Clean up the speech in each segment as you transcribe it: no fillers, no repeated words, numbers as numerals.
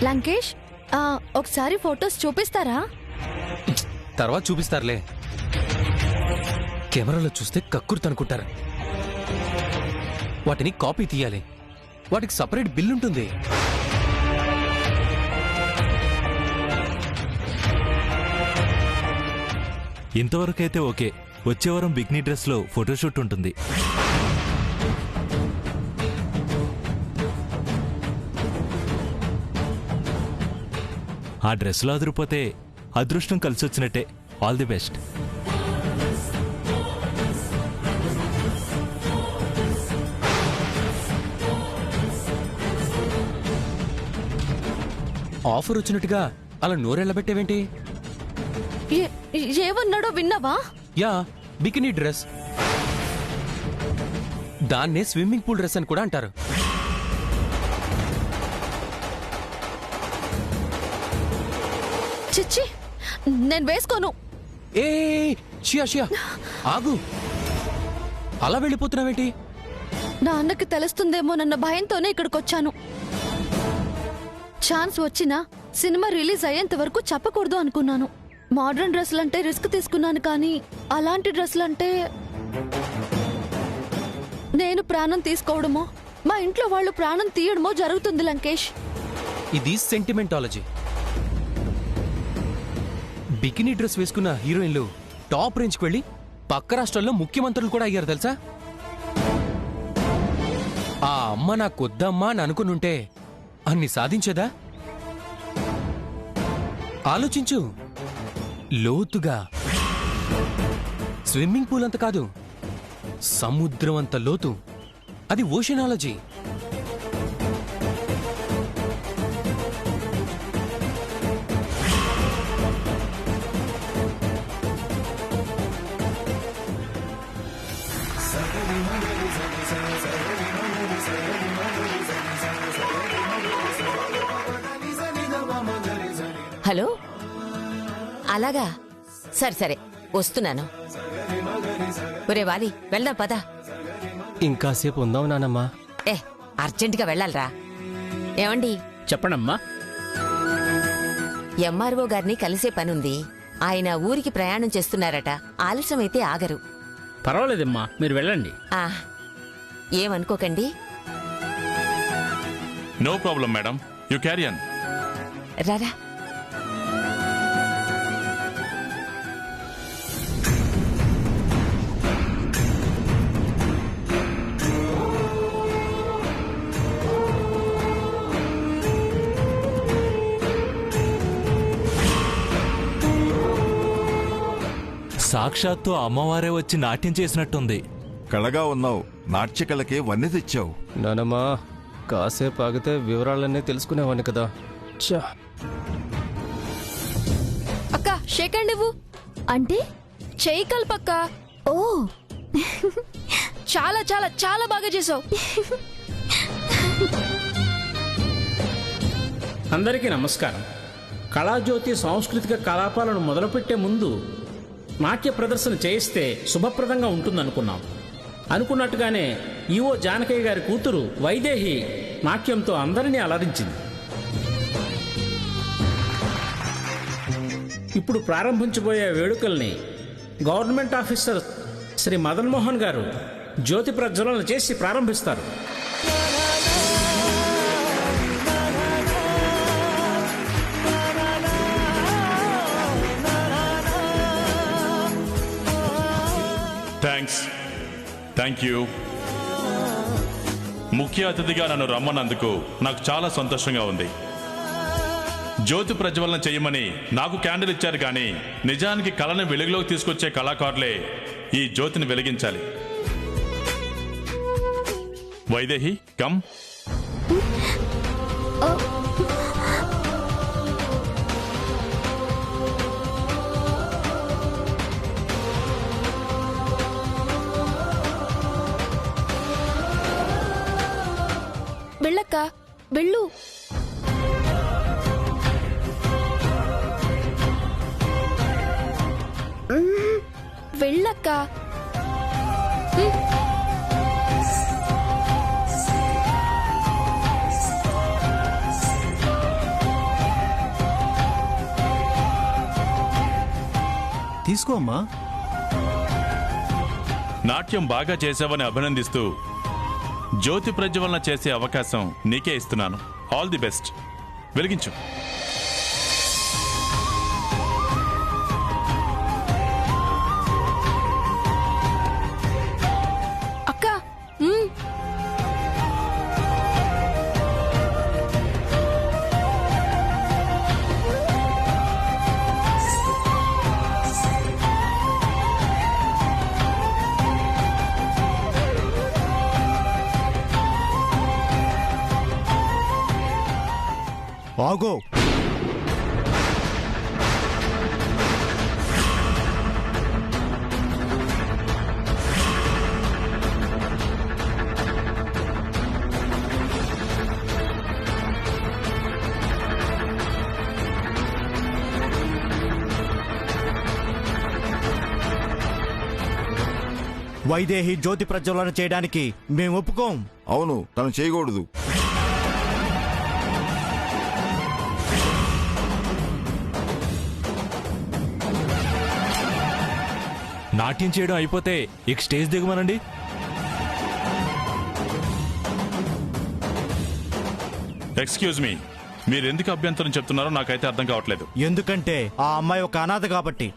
లంకేష్ ఒకసారి ఫొటోస్ చూపిస్తారా? తర్వాత చూపిస్తారులే. కెమెరాలో చూస్తే కక్కుర్తి అనుకుంటారు. వాటిని కాపీ తీయాలి. వాటికి సపరేట్ బిల్ ఉంటుంది. ఇంతవరకైతే ఓకే. వచ్చే వారం బిక్నీ డ్రెస్ లో ఫోటోషూట్ ఉంటుంది. ఆ డ్రెస్ లో అదిరిపోతే అదృష్టం కలిసొచ్చినట్టే. All the best. ఆఫర్ వచ్చినట్టుగా అలా నోరెళ్ళబెట్టేవేంటి? ఏమన్నాడో విన్నావా? Yeah, bikini dress. దాన్నే స్విమ్మింగ్ పూల్ డ్రెస్ అని కూడా అంటారు. చిచ్చి, నేను వేసుకోను. ఏ షియా షియా, ఆగు. అలా వెళ్ళిపోతున్నావేంటి? నా అన్నకి తెలుస్తుందేమోనన్న భయంతోనే ఇక్కడికొచ్చాను. ఛాన్స్ వచ్చినా సినిమా రిలీజ్ అయ్యేంత వరకు చెప్పకూడదు అనుకున్నాను. మోడర్న్ డ్రెస్సులంటే రిస్క్ తీసుకున్నాను, కానీ అలాంటి డ్రెస్సులంటే నేను ప్రాణం తీసుకోవడమో మా ఇంట్లో వాళ్ళు ప్రాణం తీయడమో జరుగుతుంది లంకేష్. ఇది సెంటిమెంటాలజీ. బికినీ డ్రెస్ వేసుకున్న హీరోయిన్లు టాప్ రేంజ్కి వెళ్ళి పక్క రాష్ట్రాల్లో ముఖ్యమంత్రులు కూడా అయ్యారు తెలుసా? ఆ అమ్మ నాకొద్దమ్మా అని అనుకునుంటే అన్ని సాధించేదా? ఆలోచించు లోతుగా. స్విమ్మింగ్ పూల్ అంత కాదు, సముద్రం అంత లోతు. అది ఓషనాలజీ. హలో, అలాగా? సరే సరే, వస్తున్నాను. ఒరే వాలి, వెళ్దాం పదా. ఇంకాసేపు ఉందాం నానమ్మా. అర్జెంటుగా వెళ్ళాలరా. ఏమండి? చెప్పండమ్మా. ఎంఆర్ఓ గారిని కలిసే పనుంది. ఆయన ఊరికి ప్రయాణం చేస్తున్నారట. ఆలస్యమైతే ఆగరు. పర్వాలేదమ్మా, మీరు వెళ్ళండి. ఏమనుకోకండి. No problem madam, you carry on. రారా. సాక్షాత్తు అమ్మవారే వచ్చి నాట్యం చేసినట్టుంది. కళగా ఉన్నావు. నాట్యకళకే వన్నె తెచ్చావు. నానమ్మా, కాసేపు ఆగితే వివరాలన్నీ తెలుసుకునేవాడిని కదా. అక్క, షేక్ హ్యాండ్ ఇవ్వు. అంటే చెయ్యి కల్పక్క. ఓ, చాలా చాలా చాలా బాగా చేసావు. అందరికీ నమస్కారం. కళాజ్యోతి సాంస్కృతిక కలాపాలను మొదలుపెట్టే ముందు నాట్య ప్రదర్శన చేయిస్తే శుభప్రదంగా ఉంటుందనుకున్నాం. అనుకున్నట్టుగానే ఈవో జానకయ్య గారి కూతురు వైదేహి నాట్యంతో అందరినీ అలరించింది. ఇప్పుడు ప్రారంభించబోయే వేడుకల్ని గవర్నమెంట్ ఆఫీసర్ శ్రీ మదన్ మోహన్ గారు జ్యోతి ప్రజ్వలన చేసి ప్రారంభిస్తారు. Thank you. ముఖ్య అతిథిగా నన్ను రమ్మన్నందుకు నాకు చాలా సంతోషంగా ఉంది. జ్యోతి ప్రజ్వలన చేయమని నాకు క్యాండిల్ ఇచ్చారు, కానీ నిజానికి కళను వెలుగులోకి తీసుకొచ్చే కళాకారులే ఈ జ్యోతిని వెలిగించాలి. వైదేహి, కమ్. వెళ్ళక్క, వెళ్ళు. వెళ్ళక్క. తీసుకో అమ్మా. నాట్యం బాగా చేసావని అభినందిస్తూ జ్యోతి ప్రజ్వలన చేసే అవకాశం నీకే ఇస్తున్నాను. All the best. వెలిగించు. అక్క ఆగో. వైదేహి జ్యోతి ప్రజ్వలన చేయడానికి మేము ఒప్పుకోం. అవును, తను చేయకూడదు. నాట్యం చేయడం అయిపోతే ఇక స్టేజ్ దిగమనండి. ఎక్స్క్యూజ్ మీ, మీరెందుకు అభ్యంతరం చెప్తున్నారో నాకైతే అర్థం కావట్లేదు. ఎందుకంటే ఆ అమ్మాయి ఒక అనాథ కాబట్టి.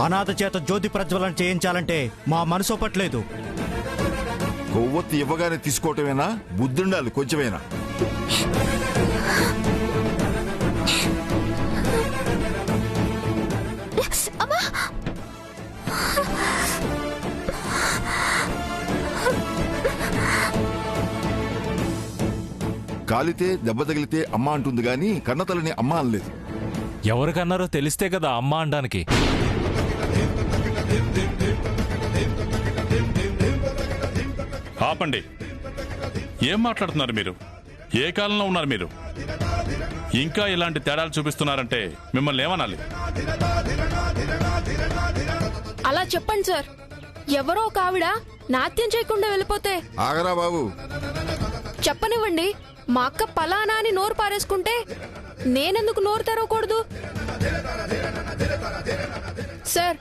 అనాథ చేత జ్యోతి ప్రజ్వలన చేయించాలంటే మా మనసు ఒప్పట్లేదు. కొవ్వొత్తి ఇవ్వగానే తీసుకోవటమేనా? బుద్ధుండాలి కొంచెమేనా? కాలితే దెబ్బ తగిలితే అమ్మ అంటుంది గాని కన్నతల్లిని అమ్మ అనలేదు. ఎవరికన్నారో తెలిస్తే కదా అమ్మ అనడానికి. ఆపండి. ఏం మాట్లాడుతున్నారు మీరు? ఏ కాలంలో ఉన్నారు మీరు? ఇంకా ఇలాంటి తేడాలు చూపిస్తున్నారంటే మిమ్మల్ని ఏమనాలి? అలా చెప్పండి సార్. ఎవరో ఒక ఆవిడ నాట్యం చేయకుండా వెళ్ళిపోతే ఆగరా బాబు. చెప్పనివ్వండి. మా అక్క పలానా అని నోరు పారేసుకుంటే నేనెందుకు నోరు తెరవకూడదు? సార్,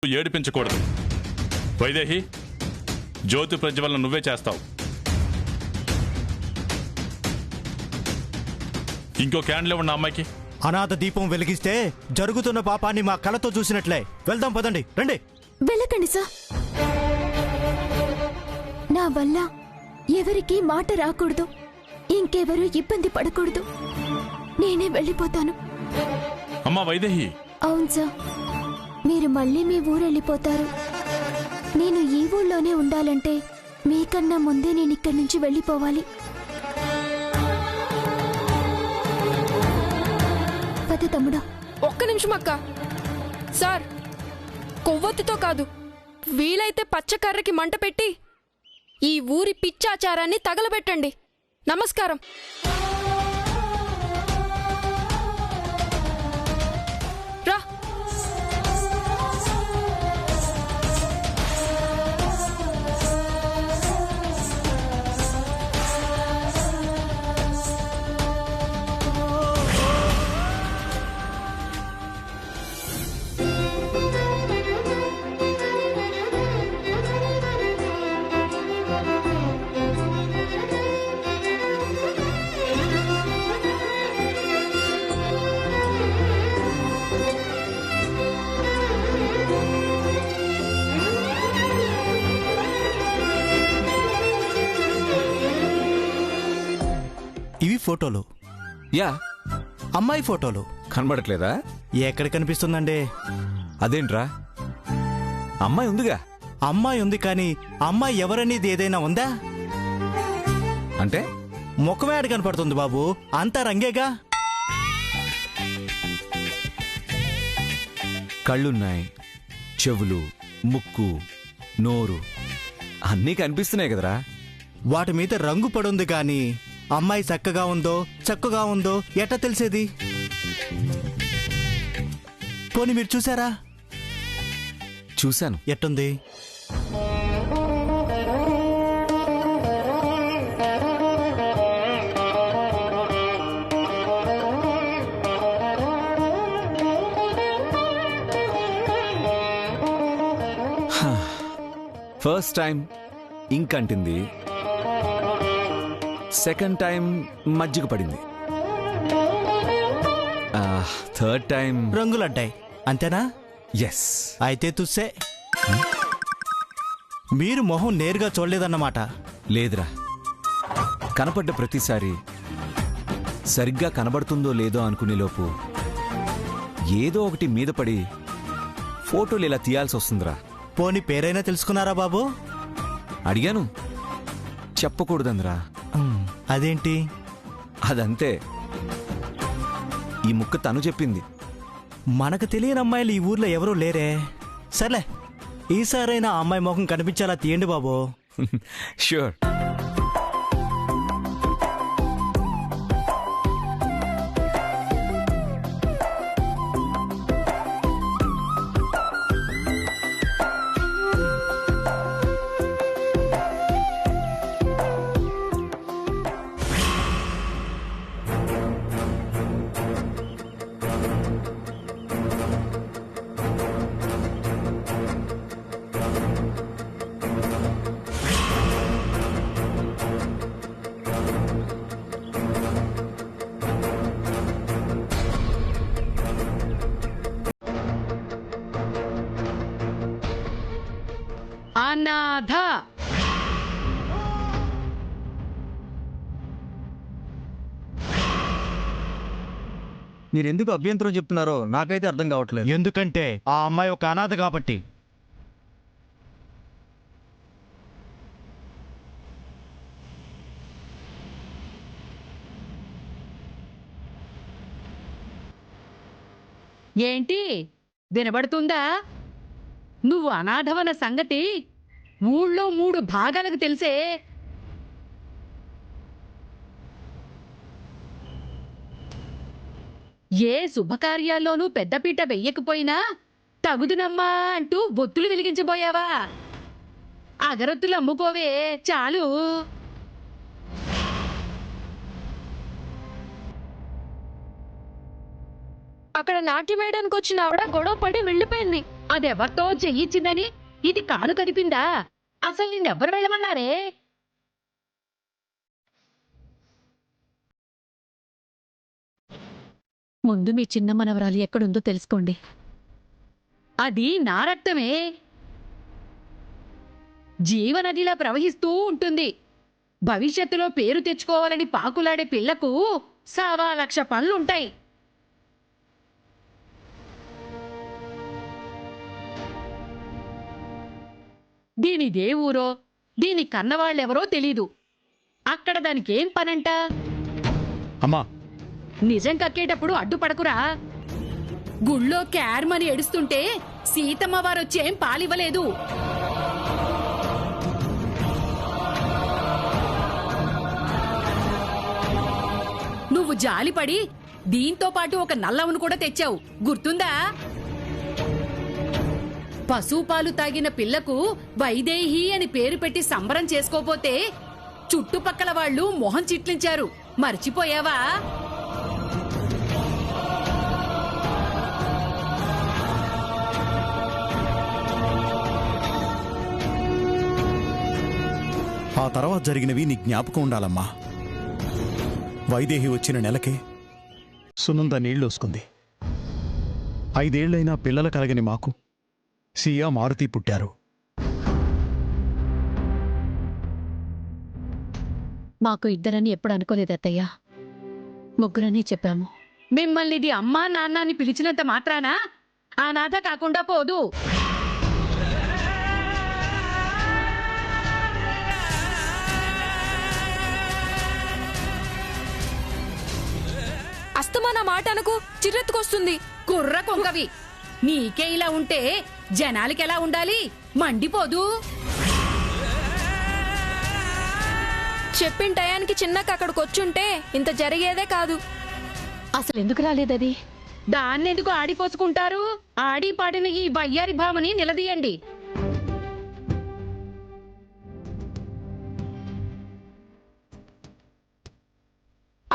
ఏడిపించకూడదు. వైదేహి, జ్యోతి ప్రజ్వలన నువ్వే చేస్తావు. ఇంకో క్యాండిల్ ఉన్న అమ్మాయికి. అనాథ దీపం వెలిగిస్తే జరుగుతున్న పాపాన్ని మా కళ్ళతో చూసినట్లే. వెళ్దాం పదండి, రండి. వెళ్ళకండి సార్. నా వల్ల ఎవరికి మాట రాకూడదు, ఇంకెవరు ఇబ్బంది పడకూడదు. నేనే వెళ్ళిపోతాను. అమ్మా వైదేహి. అవును సార్, మీరు మళ్ళీ మీ ఊరు వెళ్ళిపోతారు. నేను ఈ ఊళ్ళోనే ఉండాలంటే మీకన్నా ముందే నేను ఇక్కడి నుంచి వెళ్ళిపోవాలి. పద తమ్ముడా. ఒక్క నిమిషం అక్క. సార్, కొవ్వొత్తితో కాదు, వీలైతే పచ్చకర్రకి మంట పెట్టి ఈ ఊరి పిచ్చాచారాన్ని తగలబెట్టండి. నమస్కారం. రా. ఇవి ఫోటోలు, యా, అమ్మాయి ఫోటోలు. కనబడట్లేదా? ఎక్కడ కనిపిస్తుందండి? అదేంట్రా, అమ్మాయి ఉందిగా. అమ్మాయి ఉంది కానీ అమ్మాయి ఎవరనేది ఏదైనా ఉందా? అంటే ముఖమే ఆడ కనపడుతుంది బాబు, అంతా రంగేగా. కళ్ళున్నాయి, చెవులు, ముక్కు, నోరు అన్నీ కనిపిస్తున్నాయి కదరా. వాటి మీద రంగు పడుంది కానీ అమ్మాయి చక్కగా ఉందో ఎట్లా తెలిసేది? పోనీ మీరు చూసారా? చూశాను. ఎట్టుంది? ఫస్ట్ టైం ఇంక్ అంటింది, సెకండ్ టైం మజ్జిగ పడింది, థర్డ్ టైం రంగులడ్డాయి. అంతేనా? ఎస్. అయితే తుస్సే. మీరు మొహం నేరుగా చూడలేదన్నమాట. లేదురా, కనపడ్డ ప్రతిసారి సరిగ్గా కనబడుతుందో లేదో అనుకునేలోపు ఏదో ఒకటి మీద పడి ఫోటోలు ఇలా తీయాల్సి వస్తుందిరా. పోనీ పేరైనా తెలుసుకున్నారా బాబు? అడిగాను, చెప్పకూడదందిరా. అదేంటి? అదంతే, ఈ ముక్క తను చెప్పింది. మనకు తెలియని అమ్మాయిలు ఈ ఊర్లో ఎవరూ లేరే. సర్లే, ఈసారైనా ఆ అమ్మాయి ముఖం కనిపించేలా తీయండి బాబు. ష్యూర్. అనాథ. మీరెందుకు అభ్యంతరం చెప్తున్నారో నాకైతే అర్థం కావట్లేదు. ఎందుకంటే ఆ అమ్మాయి ఒక అనాథ కాబట్టి. ఏంటి వినబడుతుందా? నువ్వు అనాథవన సంగతి ఊళ్ళో 3 భాగాలకు తెలిసే. ఏ శుభకార్యాల్లోనూ పెద్దపీట వెయ్యకపోయినా తగుదునమ్మా అంటూ బొత్తులు వెలిగించబోయావా? అగరొత్తులు అమ్ముకోవే చాలు. అక్కడ నాట్యం వేయడానికి వచ్చిన ఆవిడ గొడవ పడి వెళ్ళిపోయింది. అదెవరితో చెయ్యిచ్చిందని ఇది కాను కదిపిందా? అసలు నిన్నెవ్వరు వెళ్ళమన్నారే? ముందు మీ చిన్న మనవరాలు ఎక్కడుందో తెలుసుకోండి. అది నా రక్తమే, జీవనదిలా ప్రవహిస్తూ ఉంటుంది. భవిష్యత్తులో పేరు తెచ్చుకోవాలని పాకులాడే పిల్లకు 1,00,000 పనులుంటాయి. దీనిదే ఊరో దీని కన్నవాళ్ళెవరో తెలీదు. అక్కడ దానికేం పనంట? అమ్మా, నిజం కక్కేటప్పుడు అడ్డుపడకురా. గుళ్ళో క్యార్మని ఏడుస్తుంటే సీతమ్మ వారొచ్చేం పాలివ్వలేదు. నువ్వు జాలిపడి దీంతో పాటు ఒక నల్లవును కూడా తెచ్చావు, గుర్తుందా? పశుపాలు తాగిన పిల్లకు వైదేహి అని పేరు పెట్టి సంబరం చేసుకోపోతే చుట్టుపక్కల వాళ్ళు మొహం చిట్లించారు, మర్చిపోయావా? ఆ తర్వాత జరిగినవి నీ జ్ఞాపకం ఉండాలమ్మా. వైదేహి వచ్చిన నెలకే సునంద నీళ్లోసుకుంది. 5 ఏళ్లైనా పిల్లల కలగని మాకు సియా మారుతి పుట్టారు. మాకు ఇద్దరని ఎప్పుడు అనుకోలేదు అత్తయ్య. ముగ్గురని చెప్పాము. మిమ్మల్ని ఇది అమ్మా నాన్న అని పిలిచినంత మాత్రాన అనాథ కాకుండా పోదు. అస్తమా నా మాట అనకు, చిరెత్తుకొస్తుంది. కుర్ర కొంకవి, నీకే ఇలా ఉంటే జనాలకి ఎలా ఉండాలి? మండిపోదు. చెప్పిన టయానికి చిన్నక్క అక్కడికి వచ్చుంటే ఇంత జరిగేదే కాదు. అసలు ఎందుకు రాలేదది? దాన్నెందుకు ఆడిపోసుకుంటారు? ఆడి పాడిన ఈ బయ్యారి భామని నిలదీయండి.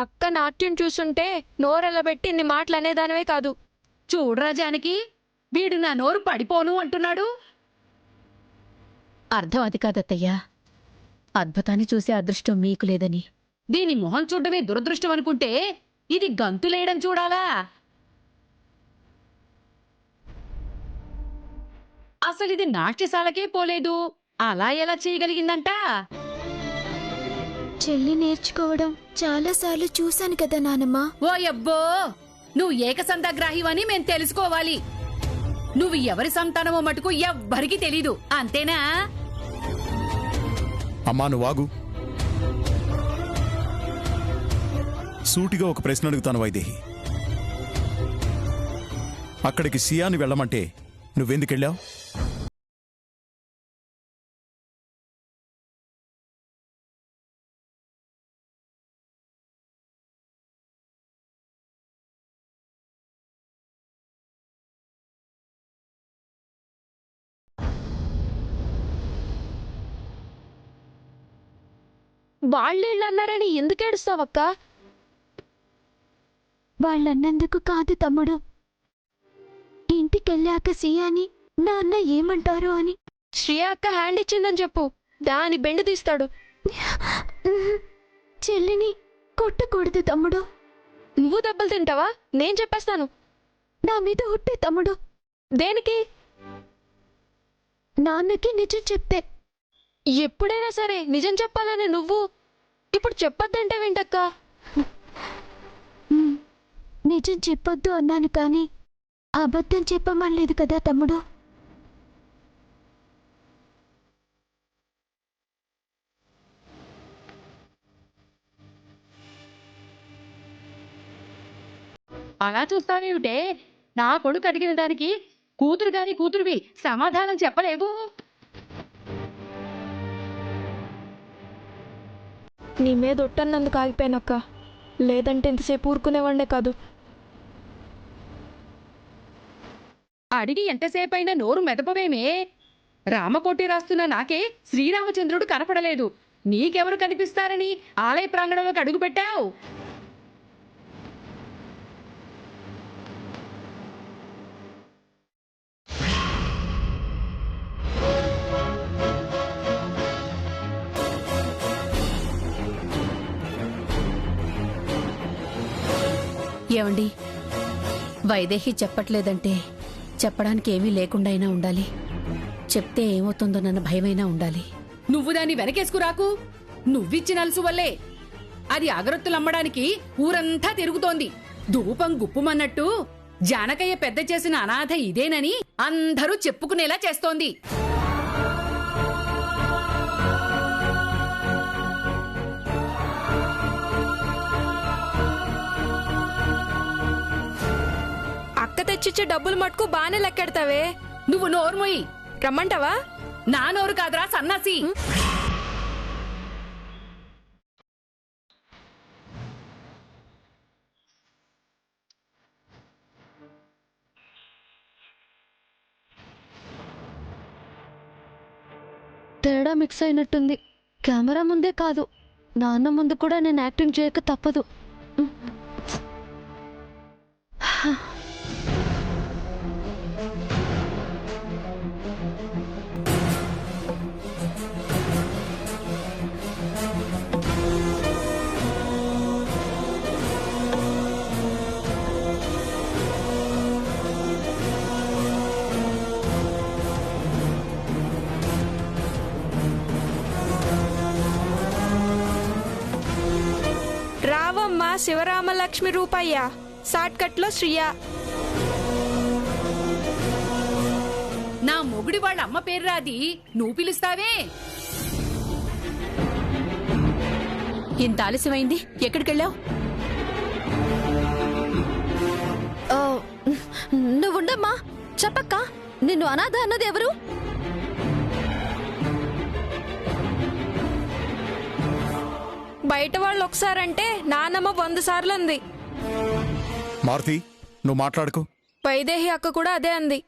అక్క నాట్యం చూసుంటే నోరెళ్ళబెట్టి ఇన్ని మాటలు అనేదానివే కాదు. చూడరా జానకి, వీడు నా నోరు పడిపోను అంటున్నాడు. అర్థం అది కాదత్తయ్యా, అద్భుతాన్ని చూసే అదృష్టం మీకు లేదని. దీని మొహం చూడడమే దురదృష్టం అనుకుంటే ఇది గంతులేయడం చూడాలా? అసలు ఇది నాట్యశాలకే పోలేదు, అలా ఎలా చేయగలిగిందంట? చెల్లి నేర్చుకోవడం చాలాసార్లు చూశాను కదా నానమ్మ. ఓ అబ్బో, నువ్వు ఏకసంతాగ్రాహివని మేం తెలుసుకోవాలి. నువ్వు ఎవరి సంతానమో మటుకు ఎవ్వరికి తెలీదు, అంతేనా? అమ్మా నువ్వాగు. సూటిగా ఒక ప్రశ్న అడుగుతాను వైదేహి. అక్కడికి సియాని వెళ్ళమంటే నువ్వెందుకెళ్ళావు? వాళ్ళేళ్ళన్నారని ఎందుకు ఏడుస్తావక్క? వాళ్ళన్నందుకు కాదు తమ్ముడు, ఇంటికెళ్ళాక సియాని నాన్న ఏమంటారు అని. శ్రేయ అక్క హ్యాండ్ ఇచ్చిందని చెప్పు, దాని బెండు తీస్తాడు. చెల్లిని కొట్టకూడదు తమ్ముడు. నువ్వు దెబ్బలు తింటావా? నేను చెప్పేస్తాను. నా మీద ఒట్టే తమ్ముడు. దేనికి? నాన్నకి నిజం చెప్తే. ఎప్పుడైనా సరే నిజం చెప్పాలని నువ్వు ఇప్పుడు చెప్పొద్దంటే వింటక్క. నిజం చెప్పొద్దు అన్నాను కానీ అబద్ధం చెప్పమనలేదు కదా తమ్ముడు. అలా చూస్తావేమిటే? నా కొడుకు అడిగిన దానికి కూతురు గాని కూతురువి సమాధానం చెప్పలేవు. నీ మీద ఒట్టన్నందుకు ఆగిపోయానక్క, లేదంటే ఇంతసేపు ఊరుకునేవాడే కాదు. అడిగి ఎంతసేపైనా నోరు మెదపవేమే? రామకోటి రాస్తున్న నాకే శ్రీరామచంద్రుడు కనపడలేదు, నీకెవరు కనిపిస్తారని ఆలయ ప్రాంగణంలోకి అడుగు పెట్టావు? ఏమండి, వైదేహి చెప్పట్లేదంటే చెప్పడానికి ఏమీ లేకుండా అయినా ఉండాలి. చెప్తే ఏమవుతుందోనన్న భయమైనా ఉండాలి. నువ్వు దాన్ని వెనకేసుకురాకు. నువ్విచ్చిన అలుసు వల్లే అది అగరొత్తులమ్మడానికి ఊరంతా తిరుగుతోంది. ధూపం గుప్పుమన్నట్టు జానకయ్య పెద్ద చేసిన అనాథ ఇదేనని అందరూ చెప్పుకునేలా చేస్తోంది. అక్క తెచ్చిచ్చే డబ్బులు మటుకు బానే లెక్కెడతావే. నువ్వు నోరుమోయి. రమ్మంటావా? నా నోరు కాదురా సన్నాసి. తేడా మిక్స్ అయినట్టుంది. కెమెరా ముందే కాదు, నాన్న ముందు కూడా నేను యాక్టింగ్ చేయక తప్పదు. రావమ్మ శివరామలక్ష్మి రూపయ్య, షార్ట్కట్లో శ్రియ. నా మొగుడి వాళ్ళ అమ్మ పేరు రాది, నువ్వు పిలుస్తావే? ఇంత ఆలస్యమైంది, ఎక్కడికెళ్ళావు? నువ్వుండమ్మా. చెప్పక్క, నిన్ను అనాథ అన్నది ఎవరు? బయట వాళ్ళు ఒకసారంటే నానమ్మ 100 సార్లు అంది. మారుతి, నువ్వు మాట్లాడుకో. వైదేహి అక్క కూడా అదే అంది.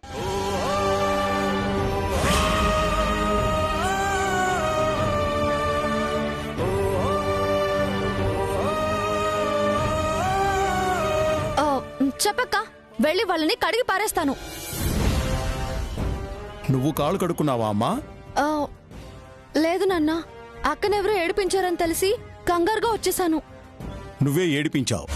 చెప్పక్క, వెళ్ళి వాళ్ళని కడిగి పారేస్తాను. నువ్వు కాళ్ళు కడుక్కున్నావా అమ్మా? లేదు నాన్న, అక్కనెవరో ఏడిపించారని తెలిసి కంగారుగా వచ్చేసాను. నువ్వే ఏడిపించావు.